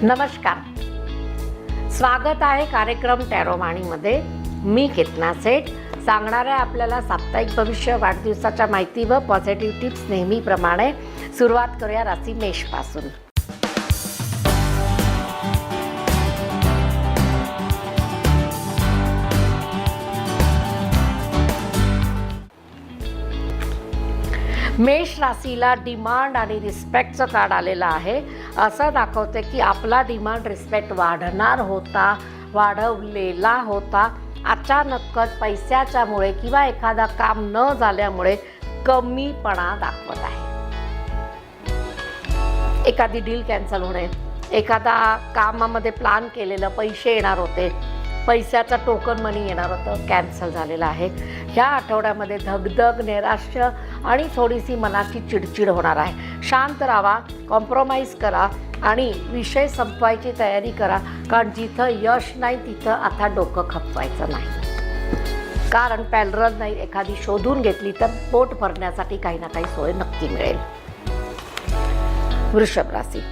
नमस्कार, स्वागत आहे कार्यक्रम टॅरोमाणीमध्ये. मी केतना सेठ सांगणार आहे आपल्याला साप्ताहिक भविष्य, वाढदिवसाच्या माहिती व पॉझिटिव्ह टिप्स. नेहमीप्रमाणे सुरुवात करूया राशी मेषपासून. मेष राशीला डिमांड आणि रिस्पेक्टचं कार्ड आलेलं आहे. असं दाखवते की आपला डिमांड रिस्पेक्ट वाढणार होता, वाढवलेला होता. अचानकच पैशाच्यामुळे किंवा एखादा काम न झाल्यामुळे कमीपणा दाखवत आहे. एखादी डील कॅन्सल होणे, एखादा कामामध्ये प्लॅन केलेलं पैसे येणार होते, पैशाचा टोकन मनी येणार होतं, कॅन्सल झालेलं आहे. ह्या आठवड्यामध्ये धगधग, नैराश्य आणि थोडीशी मनाची चिडचिड होणार आहे. शांत राहा, कॉम्प्रोमाइज करा आणि विषय संपवायची तयारी करा. कारण जिथं यश नाही तिथं आता डोकं खपवायचं नाही. कारण पॅरलल नाही एखादी शोधून घेतली तर पोट भरण्यासाठी काही ना काही सोय नक्की मिळेल. वृषभ राशी.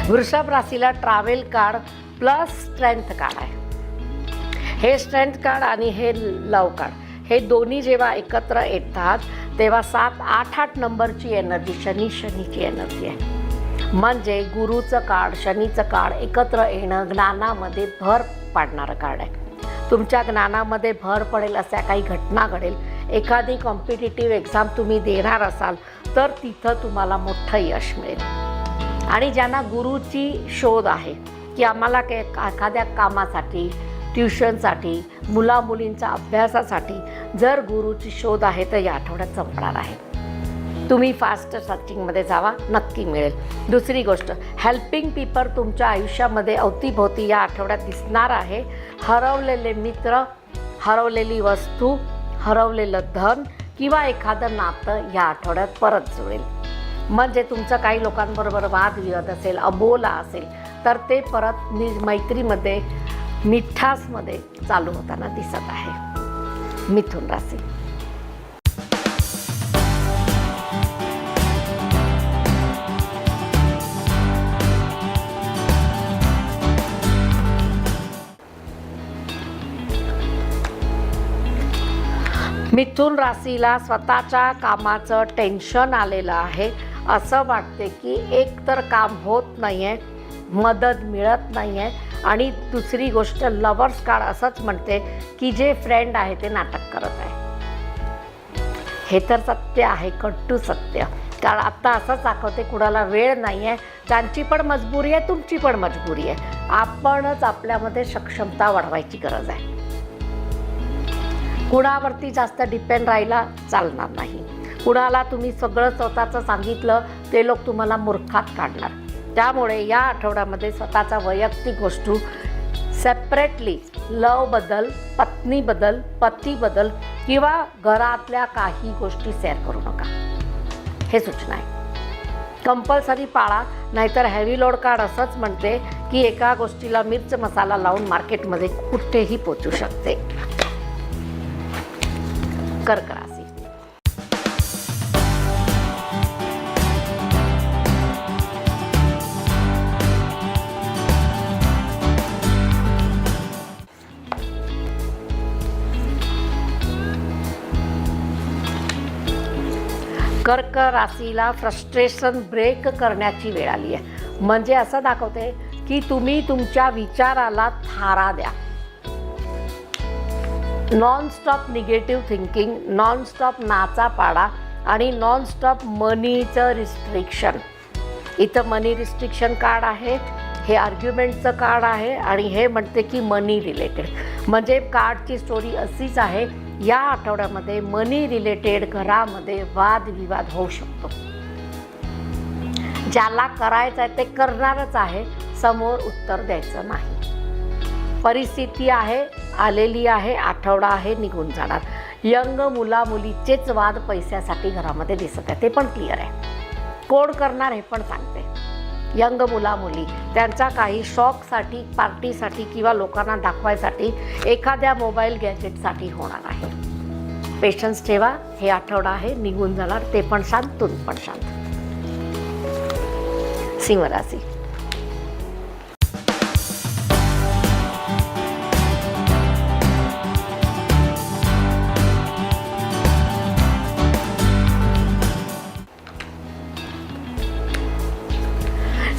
वृषभ राशीला travel card plus strength card आहे. हे स्ट्रेंथ कार्ड आणि हे लव कार्ड हे दोन्ही जेव्हा एकत्र येतात तेव्हा 7-8 नंबरची एनर्जी शनीची एनर्जी आहे. म्हणजे गुरुचं कार्ड, शनीचं कार्ड एकत्र येणं ज्ञानामध्ये भर पाडणारं कार्ड आहे. तुमच्या ज्ञानामध्ये भर पडेल अशा काही घटना घडेल. एखादी कॉम्पिटिटिव्ह एक्झाम तुम्ही देणार असाल तर तिथं तुम्हाला मोठं यश मिळेल. आणि ज्यांना गुरुची शोध आहे की आम्हाला एखाद्या कामासाठी, ट्युशनसाठी, मुलामुलींच्या अभ्यासासाठी जर गुरुची शोध आहे तर या आठवड्यात संपणार आहे. तुम्ही फास्ट सर्चिंगमध्ये जावा, नक्की मिळेल. दुसरी गोष्ट, हेल्पिंग पीपल तुमच्या आयुष्यामध्ये अवतीभोवती या आठवड्यात दिसणार आहे. हरवलेले मित्र, हरवलेली वस्तू, हरवलेलं धन किंवा एखादं नातं या आठवड्यात परत जुळेल. म्हणजे तुमचं काही लोकांबरोबर वादविवाद असेल, अबोला असेल तर ते परत मैत्रीमध्ये, मिठासमध्ये चालू होताना दिसत आहे. मिथुन राशी. मिथुन राशीला स्वतःच्या कामाचं टेन्शन आलेलं आहे. असं वाटते की एक तर काम होत नाही आहे, मदत मिळत नाही आहे आणि दुसरी गोष्ट लवर्स कार्ड असंच म्हणते की जे फ्रेंड आहे ते नाटक करत आहे. हे तर सत्य आहे, कट्टू सत्य. कारण आत्ता असंच दाखवते कुणाला वेळ नाही आहे. त्यांची पण मजबुरी आहे, तुमची पण मजबुरी आहे. आपणच आपल्यामध्ये सक्षमता वाढवायची गरज आहे. कुणावरती जास्त डिपेंड राहायला चालणार नाही. कुणाला तुम्ही सगळं स्वतःचं सांगितलं ते लोक तुम्हाला मूर्खात काढणार. त्यामुळे या आठवड्यामध्ये स्वतःचा वैयक्तिक गोष्टी सेपरेटली लवबद्दल, पत्नीबद्दल, पतीबद्दल किंवा घरातल्या काही गोष्टी शेअर करू नका. हे सूचना आहे. कंपल्सरी पाळा, नाहीतर हेवी लोड कार्ड असंच म्हणते की एका गोष्टीला मिर्च मसाला लावून मार्केटमध्ये कुठेही पोचू शकते. कर्क राशी. कर्क राशीला फ्रस्ट्रेशन ब्रेक करण्याची वेळ आली आहे. म्हणजे असं दाखवते की तुम्ही तुमच्या विचाराला थारा द्या. नॉनस्टॉप निगेटिव्ह थिंकिंग, नॉनस्टॉप नाचा पाडा आणि नॉनस्टॉप मनीचं रिस्ट्रिक्शन. इथं मनी रिस्ट्रिक्शन कार्ड आहे, हे आर्ग्युमेंटचं कार्ड आहे आणि हे म्हणते की मनी रिलेटेड. म्हणजे कार्डची स्टोरी अशीच आहे. या आठवड्यामध्ये मनी रिलेटेड घरामध्ये वादविवाद होऊ शकतो. ज्याला करायचं आहे ते करणारच आहे, समोर उत्तर द्यायचं नाही. परिस्थिती आहे, आलेली आहे, आठवडा आहे, निघून जाणार. यंग मुला-मुलीचेच वाद पैशासाठी घरामध्ये दिसत आहे, ते पण क्लिअर आहे. कोण करणार हे पण सांगते. यंग मुला मुली त्यांचा काही शॉकसाठी, पार्टीसाठी किंवा लोकांना दाखवायसाठी एखाद्या मोबाईल गॅजेटसाठी होणार आहे. पेशन्स ठेवा, हे आठवडा आहे, निघून जाणार, ते पण शांत, तुम्ही पण शांत. सिंह राशी.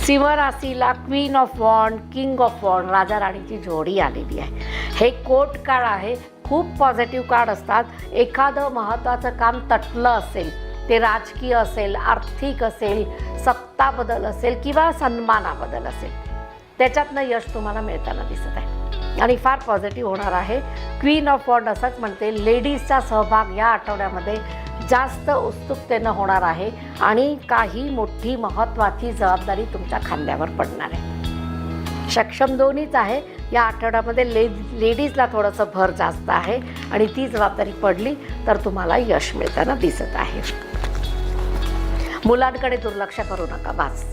सिंह राशीला queen of wand, king of wand, राजा राणीची जोडी आलेली आहे. हे कोर्ट कार्ड आहे. खूप पॉझिटिव्ह कार्ड असतात. एखादं महत्त्वाचं काम तटलं असेल, ते राजकीय असेल, आर्थिक असेल, सत्ताबद्दल असेल किंवा सन्मानाबद्दल असेल, त्याच्यातनं यश तुम्हाला मिळताना दिसत आहे आणि फार पॉझिटिव्ह होणार आहे. क्वीन ऑफ वॉन्ड असंच म्हणते, लेडीजचा सहभाग या आठवड्यामध्ये जास्त उत्सुकतेनं होणार आहे आणि काही मोठी महत्त्वाची जबाबदारी तुमच्या खांद्यावर पडणार आहे. सक्षम दोन्हीच आहे. या आठवड्यामध्ये लेडीजला थोडंसं भर जास्त आहे आणि ती जबाबदारी पडली तर तुम्हाला यश मिळताना दिसत आहे. मुलांकडे दुर्लक्ष करू नका बास.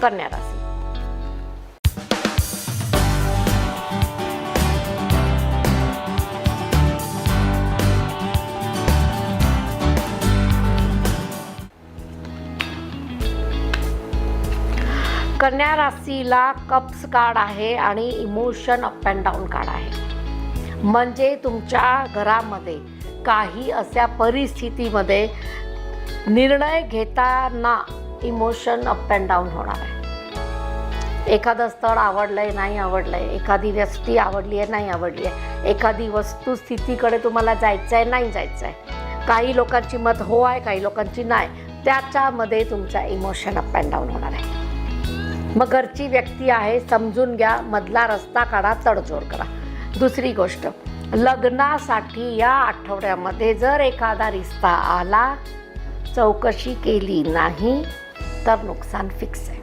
कन्या राशी. कन्या राशीला कप्स कार्ड आहे आणि emotion up and down card आहे. म्हणजे तुमच्या घरामध्ये काही अशा परिस्थितीमध्ये निर्णय घेताना इमोशन अप अँड डाऊन होणार आहे. एखादं स्थळ आवडलं आहे, नाही आवडलं आहे, एखादी व्यक्ती आवडली आहे, नाही आवडली आहे, एखादी वस्तुस्थितीकडे तुम्हाला जायचं आहे, नाही जायचं आहे, काही लोकांची मत हो आहे, काही लोकांची नाही, त्याच्यामध्ये तुमचा इमोशन अप अँड डाऊन होणार आहे. मग घरची व्यक्ती आहे, समजून घ्या, मधला रस्ता काढा, तडजोड करा. दुसरी गोष्ट, लग्नासाठी या आठवड्यामध्ये जर एखादा रिश्ता आला, चौकशी केली नाही तर नुकसान फिक्स आहे.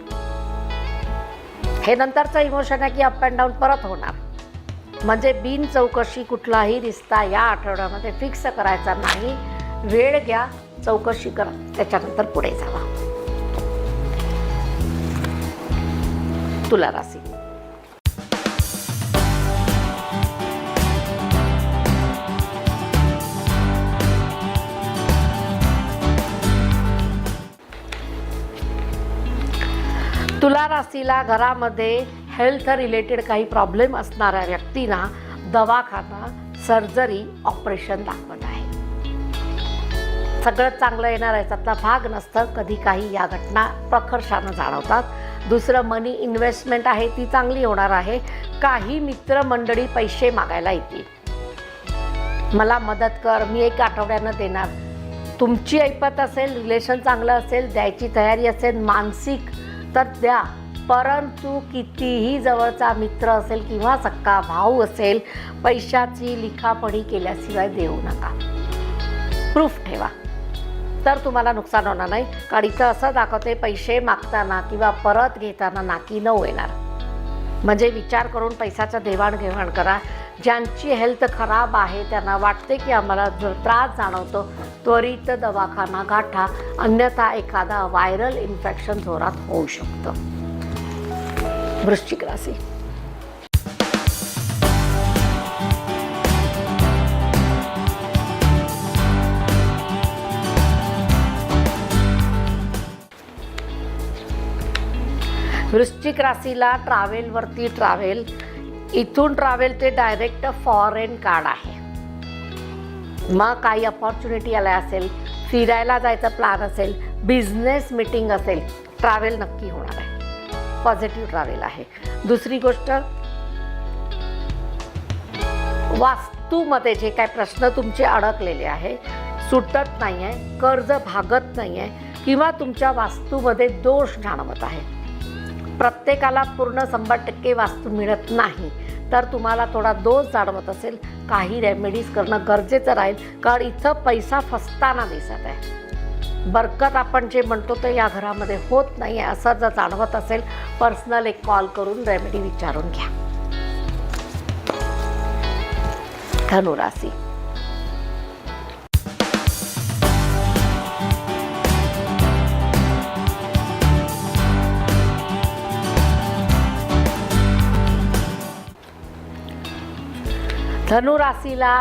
हे नंतरचं इमोशन आहे की अप अँड डाऊन परत होणार. म्हणजे बिन चौकशी कुठलाही रिश्ता या आठवड्यामध्ये फिक्स करायचा नाही. वेळ घ्या, चौकशी करा, त्याच्यानंतर पुढे जावा. तुला राशी. तुला राशीला घरामध्ये हेल्थ रिलेटेड काही प्रॉब्लेम असणाऱ्या व्यक्तींना दवाखाना, सर्जरी, ऑपरेशन दाखवत आहे. सगळं चांगलं येणार आहे त्यातला भाग नसतं. कधी काही या घटना प्रकर्षानं जाणवतात. दुसरं, मनी इन्व्हेस्टमेंट आहे ती चांगली होणार आहे. काही मित्रमंडळी पैसे मागायला येतील, मला मदत कर, मी एक आठवड्यानं देणार. तुमची ऐपत असेल, रिलेशन चांगलं असेल, द्यायची तयारी असेल मानसिक तर द्या. परंतु कितीही जवळचा मित्र असेल किंवा सक्का भाऊ असेल, पैशाची लिखापढी केल्याशिवाय देऊ नका. प्रूफ ठेवा तर तुम्हाला नुकसान होणार नाही. कारण इथं असं दाखवते, पैसे मागताना किंवा परत घेताना नाकी नऊ येणार. म्हणजे विचार करून पैशाचं देवाणघेवाण करा. ज्यांची हेल्थ खराब आहे, त्यांना वाटते की आम्हाला जर त्रास जाणवतो, त्वरित दवाखाना गाठा, अन्यथा एखादा व्हायरल इन्फेक्शन जोरात होऊ शकतं. वृश्चिक राशी. वृश्चिक राशीला ट्रॅव्हल, इथून ट्रॅव्हल ते डायरेक्ट फॉरेन कार्ड आहे. मग काही अपॉर्च्युनिटी आल्या असेल, फिरायला जायचा प्लॅन असेल, बिझनेस मीटिंग असेल, ट्रॅव्हल नक्की होणार आहे. पॉझिटिव्ह ट्रॅव्हल आहे. दुसरी गोष्ट, वास्तूमध्ये जे काय प्रश्न तुमचे अडकलेले आहे, सुटत नाही आहे, कर्ज भागत नाही आहे किंवा तुमच्या वास्तूमध्ये दोष जाणवत आहे, प्रत्येकाला पूर्ण 100% वास्तू मिळत नाही, तर तुम्हाला थोडा दोष जाणवत असेल, काही रेमेडीज करणं गरजेचं राहील. कारण इथं पैसा फसताना दिसत आहे. बरकत आपण जे म्हणतो ते या घरामध्ये होत नाही आहे असं जर जाणवत असेल, पर्सनल एक कॉल करून रेमेडी विचारून घ्या. धनुराशी. धनु राशीला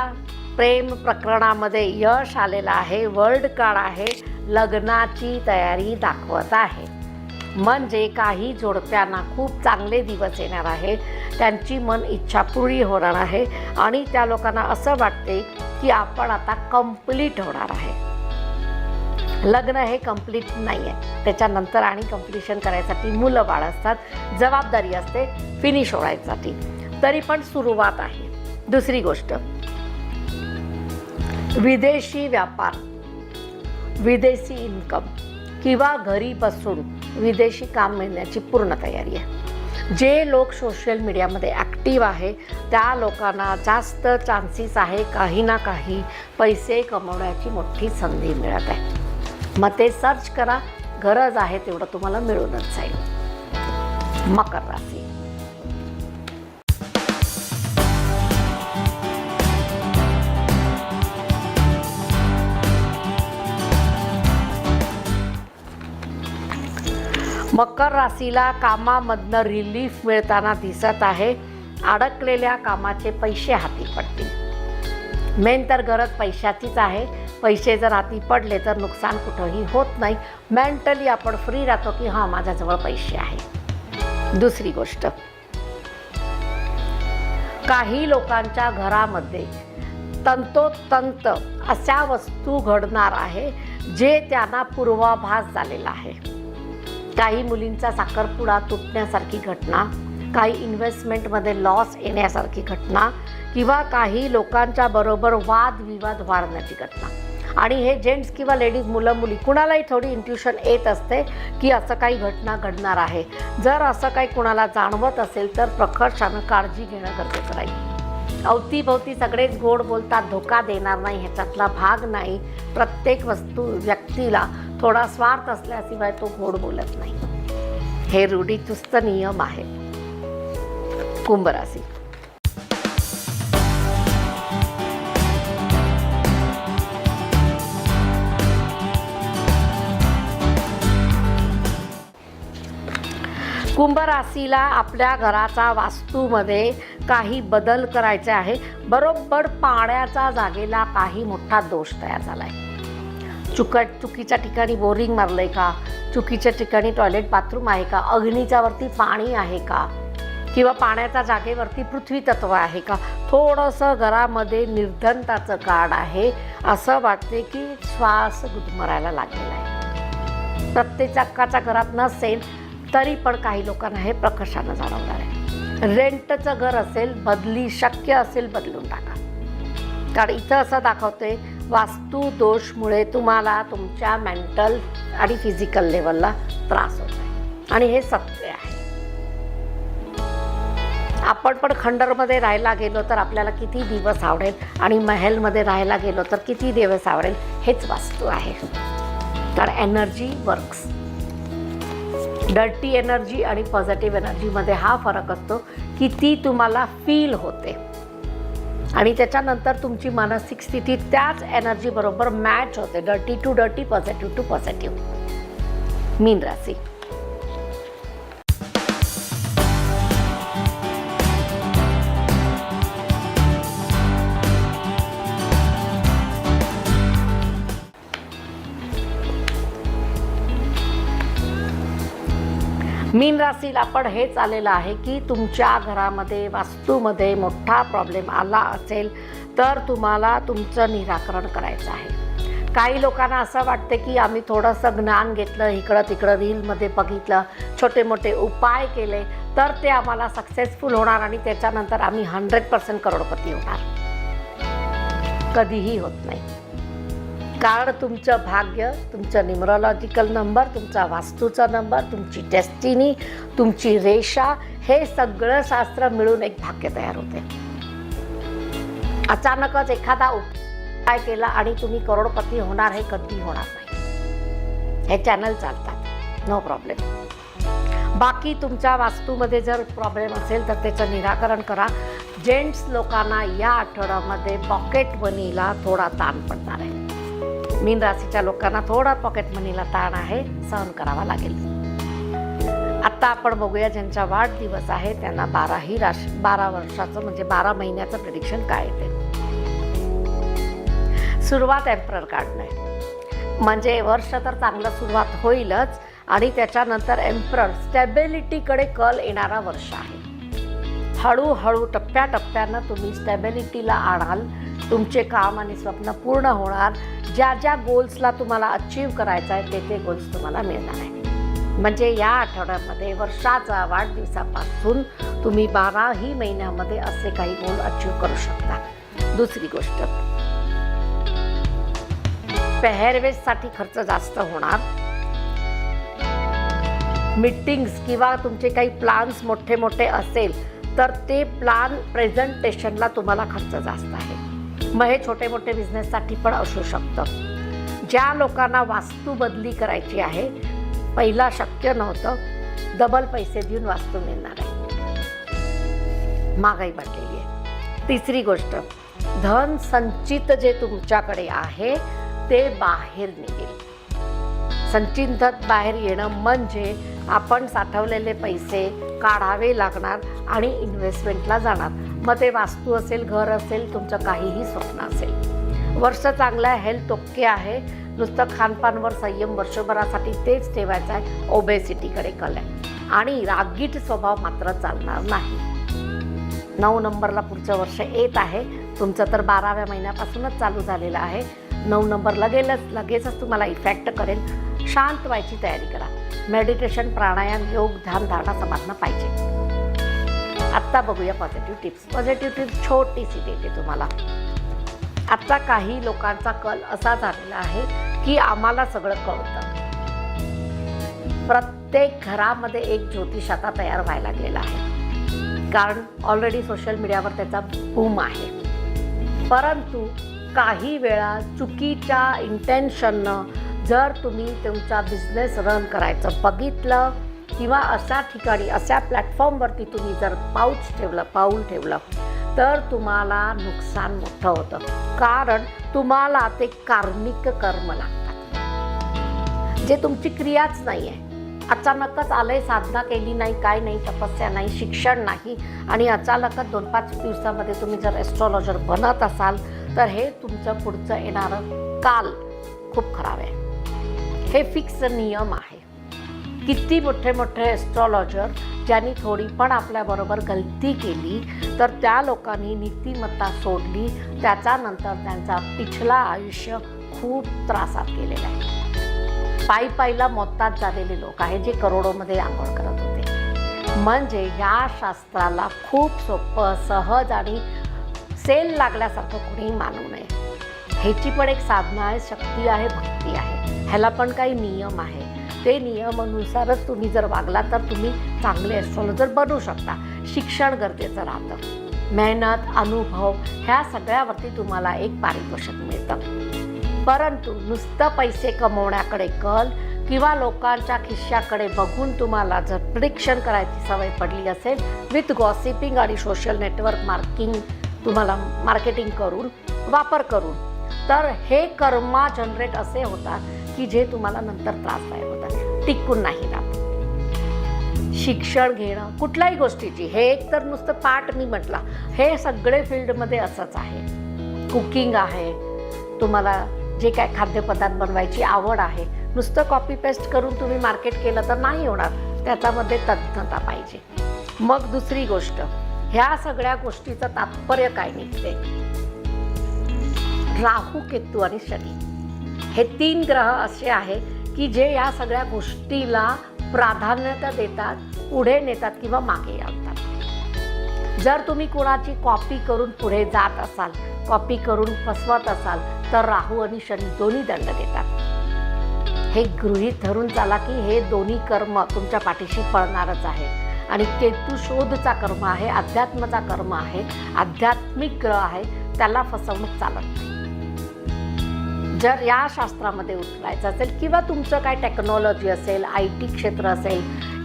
प्रेम प्रकरणामध्ये यश आलेलं आहे. वर्ल्ड कार्ड आहे, लग्नाची तयारी दाखवत आहे. म्हणजे काही जोडप्यांना खूप चांगले दिवस येणार आहे. त्यांची मन इच्छा पूर्ण होणार आहे आणि त्या लोकांना असं वाटते की आपण आता कंप्लीट होणार आहे. लग्न हे कंप्लीट नाही आहे, त्याच्यानंतर आणि कंप्लीशन करायसाठी मुलं बाळ असतात, जबाबदारी असते फिनिश होण्यासाठी. तरी पण सुरुवात आहे. दुसरी गोष्ट, विदेशी व्यापार, विदेशी इन्कम किंवा घरी बसून विदेशी काम मिळण्याची पूर्ण तयारी आहे. जे लोक सोशल मीडियामध्ये ॲक्टिव्ह आहे त्या लोकांना जास्त चान्सेस आहे काही ना काही पैसे कमवण्याची मोठी संधी मिळत आहे. मग ते सर्च करा, गरज आहे तेवढं तुम्हाला मिळूनच जाईल. मकर राशी, मकर राशीला कामामधनं रिलीफ मिळताना दिसत आहे. अडकलेल्या कामाचे पैसे हाती पडतील. मेन तर गरज पैशाचीच आहे. पैसे जर हाती पडले तर नुकसान कुठंही होत नाही. मेंटली आपण फ्री राहतो की हां माझ्याजवळ पैसे आहे. दुसरी गोष्ट, काही लोकांच्या घरामध्ये तंतोतंत अशा वस्तू घडणार आहे जे त्यांना पूर्वाभास झालेला आहे. काही मुलींचा साखरपुडा तुटण्यासारखी घटना, काही इन्व्हेस्टमेंटमध्ये लॉस येण्यासारखी घटना किंवा काही लोकांच्या बरोबर वादविवाद वाढण्याची घटना. आणि हे जेंट्स किंवा लेडीज, मुलं मुली कुणालाही थोडी इंट्युशन येत असते की असं काही घटना घडणार आहे. जर असं काही कुणाला जाणवत असेल तर प्रकर्षानं काळजी घेणं गरजेचं राहील. अवतीभवती सगळेच गोड बोलतात, धोका देणार नाही ह्याच्यातला भाग नाही. प्रत्येक व्यक्तीला थोडा स्वार्थ असल्याशिवाय तो गोड बोलत नाही. हे रूढीचुस्त नियम आहे. कुंभ राशी, कुंभ राशीला आपल्या घराचा वास्तूमध्ये काही बदल करायचे आहे. बरोबर पाण्याच्या जागेला काही मोठा दोष तयार झाला आहे. चुकीच्या ठिकाणी बोरिंग मारलं आहे का, चुकीच्या ठिकाणी टॉयलेट बाथरूम आहे का, अग्नीच्या वरती पाणी आहे का, किंवा पाण्याच्या जागेवरती पृथ्वी तत्व आहे का. थोडंसं घरामध्ये निर्धनताचं कार्ड आहे. असं वाटते की श्वास गुदमरायला लागलेला आहे. प्रत्येकाच्या घरात नसेल तरी पण काही लोकांना हे प्रकर्षानं जाणवणार आहे. रेंटचं घर असेल, बदली शक्य असेल बदलून टाका. कारण इथं असं दाखवते वास्तू दोषमुळे तुम्हाला तुमच्या मेंटल आणि फिजिकल लेवलला त्रास होत आहे आणि हे सत्य आहे. आपण पण खंडरमध्ये राहायला गेलो तर आपल्याला किती दिवस आवडेल आणि महलमध्ये राहायला गेलो तर किती दिवस आवडेल, हेच वास्तू आहे. कारण एनर्जी वर्क्स. डर्टी एनर्जी आणि पॉझिटिव्ह एनर्जीमध्ये हा फरक असतो. किती तुम्हाला फील होते आणि त्याच्यानंतर तुमची मानसिक स्थिती त्याच एनर्जी बरोबर मॅच होते. Dirty to dirty, positive to positive. मीन राशी, मीन राशीला पण हेच आलेलं आहे की तुमच्या घरामध्ये वास्तूमध्ये मोठा प्रॉब्लेम आला असेल तर तुम्हाला तुमचं निराकरण करायचं आहे. काही लोकांना असं वाटते की आम्ही थोडंसं ज्ञान घेतलं, इकडं तिकडं रीलमध्ये बघितलं, छोटे मोठे उपाय केले तर ते आम्हाला सक्सेसफुल होणार आणि त्याच्यानंतर आम्ही 100% करोडपती होणार. कधीही होत नाही. कारण तुमचं भाग्य, तुमचं न्यूमरोलॉजिकल नंबर, तुमचा वास्तूचा नंबर, तुमची डेस्टिनी, तुमची रेषा, हे सगळं शास्त्र मिळून एक भाग्य तयार होते. अचानकच एखादा उपाय केला आणि तुम्ही करोडपती होणार हे कधी होणार नाही. हे चॅनल चालतात, नो प्रॉब्लेम. बाकी तुमच्या वास्तूमध्ये जर प्रॉब्लेम असेल तर त्याचं निराकरण करा. जेंट्स लोकांना या आठवड्यामध्ये पॉकेट मनीला थोडा ताण पडणार आहे. मीन राशीच्या लोकांना थोडा पॉकेट मनीला ताण आहे, सहन करावा लागेल. आता आपण बघूया ज्यांचा वाढदिवस आहे त्यांना 12 वर्षाचं म्हणजे 12 महिन्याचं प्रेडिक्शन काय येते. सुरुवात एम्परर कार्डने, म्हणजे वर्ष तर चांगलं सुरुवात होईलच आणि त्याच्यानंतर एम्परर स्टॅबिलिटीकडे कल येणारा वर्ष आहे. हळूहळू टप्प्याटप्प्यानं तुम्ही स्टॅबिलिटीला आणाल, तुमचे काम आणि स्वप्न पूर्ण होणार. ज्या ज्या गोल्सला तुम्हाला अचीव करायचं आहे ते गोल्स तुम्हाला मिळणार आहे. म्हणजे या आठवड्यामध्ये वर्षाचा वाढदिवसापासून तुम्ही 12ही महिन्यामध्ये असे काही गोल अचीव करू शकता. दुसरी गोष्ट, पेहेरवेशसाठी खर्च जास्त होणार. मीटिंग्स किंवा तुमचे काही प्लान्स मोठे मोठे असेल तर ते प्लान प्रेझेंटेशनला तुम्हाला खर्च जास्त आहे. मग हे छोटे मोठे बिझनेससाठी पण असू शकतं. ज्या लोकांना वास्तू बदली करायची आहे, पहिला शक्य नव्हतं, डबल पैसे देऊन वास्तू मिळणार आहे. महागाई वाढलेली आहे. तिसरी गोष्ट, धन संचित जे तुमच्याकडे आहे ते बाहेर निघेल. संचित धन बाहेर येणं म्हणजे आपण साठवलेले पैसे काढावे लागणार आणि इन्व्हेस्टमेंटला जाणार. मग ते वास्तू असेल, घर असेल, तुमचं काहीही स्वप्न असेल. वर्ष चांगलं आहे, हेल्थ ओके आहे. नुसतं खानपानवर संयम वर्षभरासाठी तेच ठेवायचं आहे. ओबेसिटीकडे कल आहे आणि रागीट स्वभाव मात्र चालणार नाही. 9 नंबरला पुढचं वर्ष येत आहे. तुमचं तर 12व्या महिन्यापासूनच चालू झालेलं आहे. 9 नंबर लगेचच तुम्हाला इफेक्ट करेल. शांत व्हायची तयारी करा. मेडिटेशन, प्राणायाम, योग, ध्यान, धारणा समाधान पाहिजे. आत्ता बघूया पॉझिटिव्ह टिप्स. पॉझिटिव्ह टिप्स छोटीशी देते तुम्हाला. आता काही लोकांचा कल असा झालेला आहे की आम्हाला सगळं कळतं. प्रत्येक घरामध्ये एक ज्योतिष आता तयार व्हायला लागलेला आहे, कारण ऑलरेडी सोशल मीडियावर त्याचा बूम आहे. परंतु काही वेळा चुकीच्या इंटेन्शननं जर तुम्ही तुमचा बिझनेस रन करायचं बघितलं किंवा अशा ठिकाणी अशा प्लॅटफॉर्मवरती तुम्ही जर पाऊल ठेवलं तर तुम्हाला नुकसान मोठं होतं. कारण तुम्हाला ते कार्मिक कर्म लागतात, जे तुमची क्रियाच नाही आहे. अचानकच आलंय, साधना केली नाही, काय नाही, तपस्या नाही, शिक्षण नाही आणि अचानकच 2-5 दिवसामध्ये तुम्ही जर ॲस्ट्रॉलॉजर बनत असाल तर हे तुमचं पुढचं येणारं काल खूप खराब आहे. हे फिक्स नियम आहे. किती मोठे मोठे ॲस्ट्रॉलॉजर ज्यांनी थोडी पण आपल्याबरोबर गलती केली तर त्या लोकांनी नीतिमत्ता सोडली. त्याच्यानंतर त्यांचा पिछला आयुष्य खूप त्रासात गेलेलं आहे. पायीला मोतात झालेले लोक आहेत जे करोडोमध्ये आंघोळ करत होते. म्हणजे या शास्त्राला खूप सोपं, सहज आणि सेल लागल्यासारखं कोणीही मानू नये. ह्याची पण एक साधना आहे, शक्ती आहे, भक्ती आहे. ह्याला पण काही नियम आहे. ते नियमानुसारच तुम्ही जर वागला तर तुम्ही चांगले ॲस्ट्रॉलॉजर बनू शकता. शिक्षण गरजेचं राहतं. मेहनत, अनुभव ह्या सगळ्यावरती तुम्हाला एक पारितोषिक मिळतं. परंतु नुसतं पैसे कमवण्याकडे कल किंवा लोकांच्या खिश्याकडे बघून तुम्हाला जर प्रिडिक्शन करायची सवय पडली असेल विथ गॉसिपिंग आणि सोशल नेटवर्क मार्केटिंग करून वापर करून, तर हे कर्मा जनरेट असे होतात की जे तुम्हाला नंतर त्रासदायक होतात, टिकून नाही राहत. शिक्षण घेणं कुठल्याही गोष्टीची, हे एक तर नुसतं पाठ मी म्हटलं, हे सगळे फील्डमध्ये असंच आहे. कुकिंग आहे, तुम्हाला जे काय खाद्यपदार्थ बनवायची आवड आहे, नुसतं कॉपी पेस्ट करून तुम्ही मार्केट केलं तर नाही होणार. त्याच्यामध्ये तज्ञता पाहिजे. मग दुसरी गोष्ट, ह्या सगळ्या गोष्टीचं तात्पर्य काय निघते? राहू, केतू आणि शनी हे 3 ग्रह असे आहे की जे या सगळ्या गोष्टीला प्राधान्यता देतात, पुढे नेतात किंवा मागे आणतात. जर तुम्ही कोणाची कॉपी करून पुढे जात असाल, कॉपी करून फसवत असाल तर राहू आणि शनी दोन्ही दंड देतात. हे गृहीत धरून चाला की हे दोन्ही कर्म तुमच्या पाठीशी पळणारच आहे. आणि केतू शोधचा कर्म आहे, अध्यात्माचा कर्म आहे, आध्यात्मिक ग्रह आहे, त्याला फसवणूक चालत नाही. जर या शास्त्रामध्ये उतरायचं असेल किंवा तुमचं काय टेक्नॉलॉजी असेल, IT क्षेत्र असेल,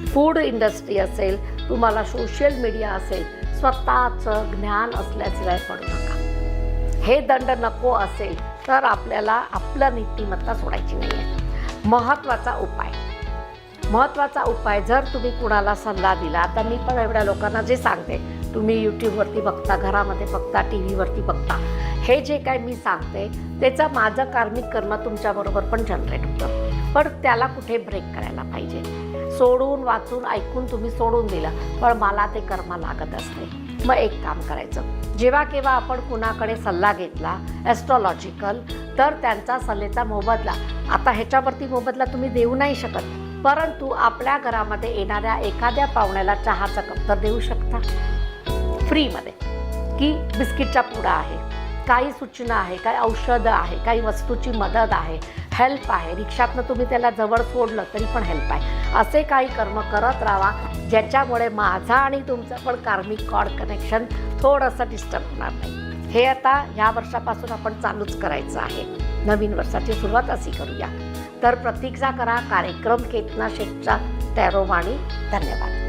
फूड इंडस्ट्री असेल, तुम्हाला सोशल मीडिया असेल, स्वतःचं ज्ञान असल्याशिवाय पडू नका. हे दंड नको असेल तर आपल्याला आपलं नीतिमत्ता सोडायची नाही आहे. महत्त्वाचा उपाय, महत्त्वाचा उपाय, जर तुम्ही कुणाला सल्ला दिला, आता मी पण एवढ्या लोकांना जे सांगते, तुम्ही यूट्यूबवरती बघता, घरामध्ये बघता, टी व्हीवरती बघता, हे जे काय मी सांगते त्याचं माझं कार्मिक कर्म तुमच्याबरोबर पण जनरेट होतं, पण त्याला कुठे ब्रेक करायला पाहिजे. सोडून वाचून ऐकून तुम्ही सोडून दिलं, पण मला ते कर्म लागत असते. मग एक काम करायचं, जेव्हा केव्हा आपण कुणाकडे सल्ला घेतला ॲस्ट्रॉलॉजिकल, तर त्यांचा सल्लेचा मोबदला, आता ह्याच्यावरती मोबदला तुम्ही देऊ नाही शकत, परंतु आपल्या घरामध्ये येणाऱ्या एखाद्या पाहुण्याला चहाचा कप तर देऊ शकता फ्रीमध्ये, की बिस्किटचा पुडा आहे, काही सूचना आहे, काही औषधं आहे, काही वस्तूची मदत आहे, हेल्प आहे, रिक्षातनं तुम्ही त्याला जवळ सोडलं तरी पण हेल्प आहे. असे काही कर्म करत राहा, ज्याच्यामुळे माझा आणि तुमचं पण कार्मिक कॉर्ड कनेक्शन थोडंसं डिस्टर्ब होणार नाही. हे आता ह्या वर्षापासून आपण चालूच करायचं आहे. नवीन वर्षाची सुरुवात अशी करूया. तर प्रतीक्षा करा कार्यक्रम केतना शेठचा टॅरोवाणी. धन्यवाद.